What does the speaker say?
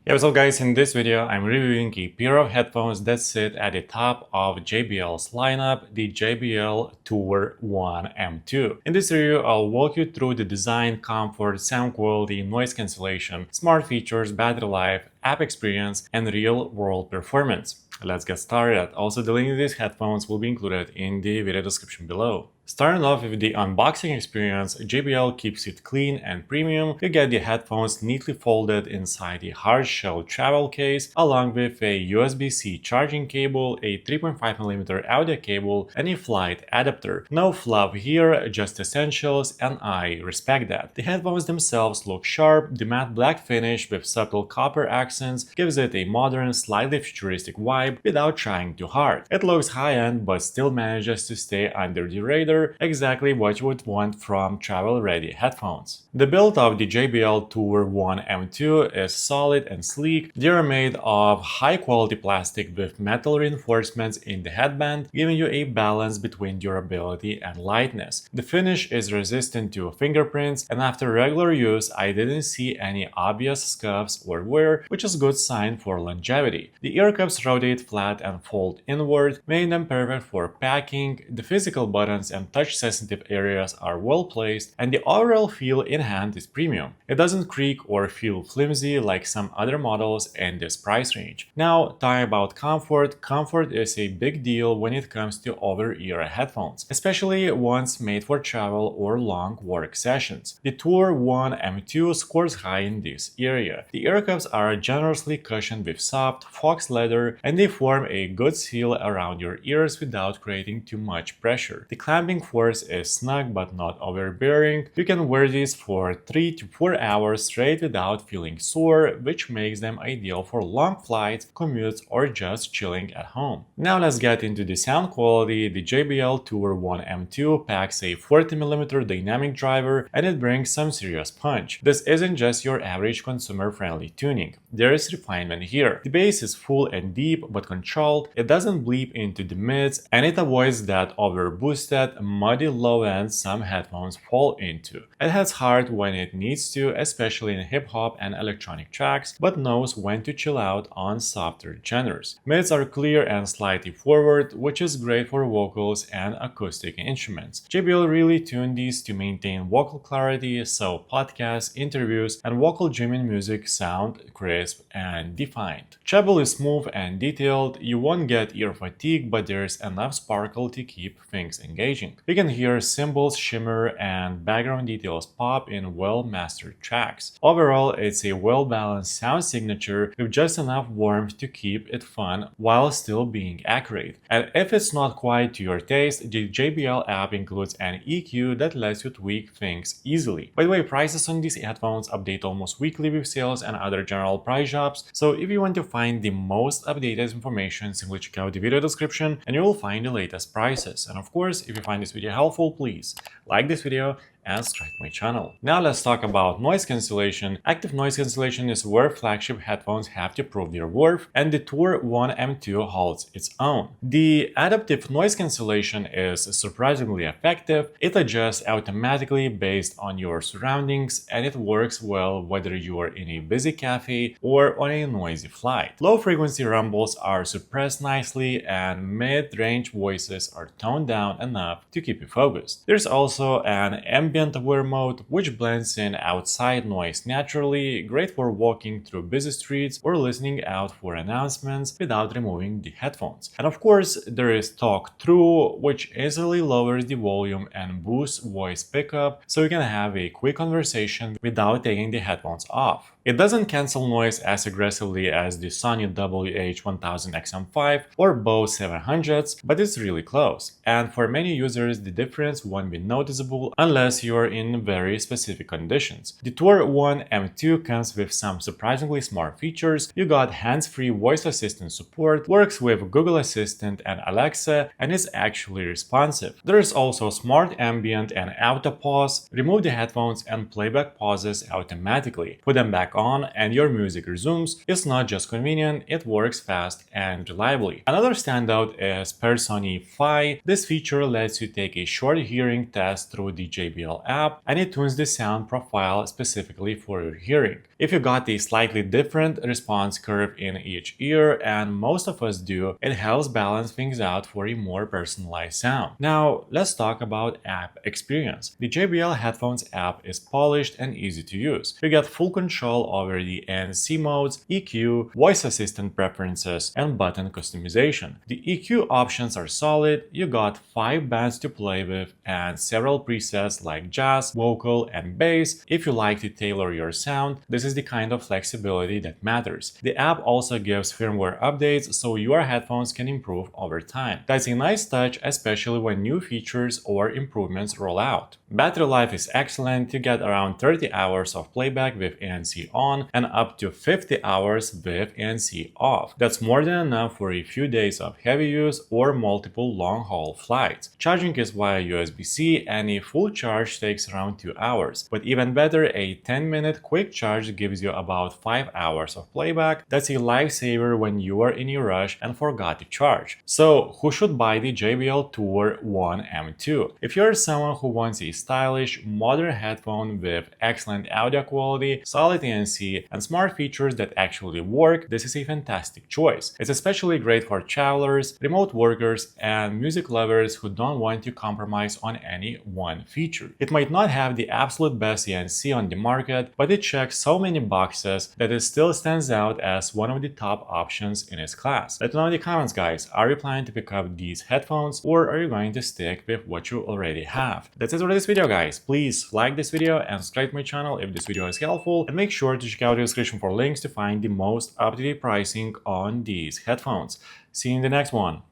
Yeah, what's up guys, in this video I'm reviewing a pair of headphones that sit at the top of JBL's lineup, the JBL Tour One M2. In this review I'll walk you through the design, comfort, sound quality, noise cancellation, smart features, battery life, app experience, and real-world performance. Let's get started. Also, the link to these headphones will be included in the video description below. Starting off with the unboxing experience, JBL keeps it clean and premium. You get the headphones neatly folded inside the hard shell travel case, along with a USB-C charging cable, a 3.5mm audio cable, and a flight adapter. No fluff here, just essentials, and I respect that. The headphones themselves look sharp. The matte black finish with subtle copper accents gives it a modern, slightly futuristic vibe without trying too hard. It looks high-end but still manages to stay under the radar, exactly what you would want from travel-ready headphones. The build of the JBL Tour One M2 is solid and sleek. They are made of high-quality plastic with metal reinforcements in the headband, giving you a balance between durability and lightness. The finish is resistant to fingerprints, and after regular use I didn't see any obvious scuffs or wear, which is a good sign for longevity. The ear cups rotate flat and fold inward, making them perfect for packing. The physical buttons and touch-sensitive areas are well placed, and the overall feel in hand is premium. It doesn't creak or feel flimsy like some other models in this price range. Now, talking about comfort. Comfort is a big deal when it comes to over-ear headphones, especially ones made for travel or long work sessions. The Tour One M2 scores high in this area. The ear cups are generously cushioned with soft, fox leather, and they form a good seal around your ears without creating too much pressure. The clamping force is snug but not overbearing. You can wear these for 3 to 4 hours straight without feeling sore, which makes them ideal for long flights, commutes, or just chilling at home. Now let's get into the sound quality. The JBL Tour One M2 packs a 40mm dynamic driver, and it brings some serious punch. This isn't just your average consumer-friendly tuning. There is refinement here. The bass is full and deep but controlled. It doesn't bleed into the mids, and it avoids that overboosted, muddy low end some headphones fall into. It hits hard when it needs to, especially in hip-hop and electronic tracks, but knows when to chill out on softer genres. Mids are clear and slightly forward, which is great for vocals and acoustic instruments. JBL really tuned these to maintain vocal clarity, so podcasts, interviews, and vocal gymming music sound crisp and defined. Treble is smooth and detailed. You won't get ear fatigue, but there's enough sparkle to keep things engaging. You can hear cymbals shimmer and background details pop in well-mastered tracks. Overall, it's a well-balanced sound signature with just enough warmth to keep it fun while still being accurate. And if it's not quite to your taste, the JBL app includes an EQ that lets you tweak things easily. By the way, prices on these headphones update almost weekly with sales and other general price drops, so if you want to find the most updated information, simply check out the video description and you will find the latest prices. And of course, if you find this video helpful, please like this video and subscribe to my channel. Now let's talk about noise cancellation. Active noise cancellation is where flagship headphones have to prove their worth, and the Tour One M2 holds its own. The adaptive noise cancellation is surprisingly effective. It adjusts automatically based on your surroundings, and it works well whether you are in a busy cafe or on a noisy flight. Low frequency rumbles are suppressed nicely, and mid-range voices are toned down enough to keep you focused. There's also an ambient aware mode, which blends in outside noise naturally, great for walking through busy streets or listening out for announcements without removing the headphones. And of course, there is talk through, which easily lowers the volume and boosts voice pickup, so you can have a quick conversation without taking the headphones off. It doesn't cancel noise as aggressively as the Sony WH-1000XM5 or Bose 700s, but it's really close. And for many users, the difference won't be noticeable unless you are in very specific conditions. The Tour One M2 comes with some surprisingly smart features. You got hands-free voice assistant support, works with Google Assistant and Alexa, and is actually responsive. There is also smart ambient and auto pause. Remove the headphones and playback pauses automatically. Put them back on and your music resumes, it's not just convenient, it works fast and reliably. Another standout is Personify. This feature lets you take a short hearing test through the JBL app, and it tunes the sound profile specifically for your hearing. If you got a slightly different response curve in each ear, and most of us do, it helps balance things out for a more personalized sound. Now, let's talk about app experience. The JBL headphones app is polished and easy to use. You get full control over the ANC modes, EQ, voice assistant preferences, and button customization. The EQ options are solid, you got 5 bands to play with and several presets like jazz, vocal, and bass. If you like to tailor your sound, this is the kind of flexibility that matters. The app also gives firmware updates so your headphones can improve over time. That's a nice touch, especially when new features or improvements roll out. Battery life is excellent. You get around 30 hours of playback with ANC on and up to 50 hours with ANC off. That's more than enough for a few days of heavy use or multiple long-haul flights. Charging is via USB-C and a full charge takes around 2 hours. But even better, a 10-minute quick charge gives you about 5 hours of playback. That's a lifesaver when you are in a rush and forgot to charge. So, who should buy the JBL Tour One M2? If you're someone who wants a stylish, modern headphone with excellent audio quality, solid ANC, and smart features that actually work, this is a fantastic choice. It's especially great for travelers, remote workers, and music lovers who don't want to compromise on any one feature. It might not have the absolute best ANC on the market, but it checks so many boxes that it still stands out as one of the top options in its class. Let me know in the comments, guys. Are you planning to pick up these headphones, or are you going to stick with what you already have? That's it for this video, guys. Please like this video and subscribe to my channel if this video is helpful, and make sure to check out the description for links to find the most up-to-date pricing on these headphones. See you in the next one.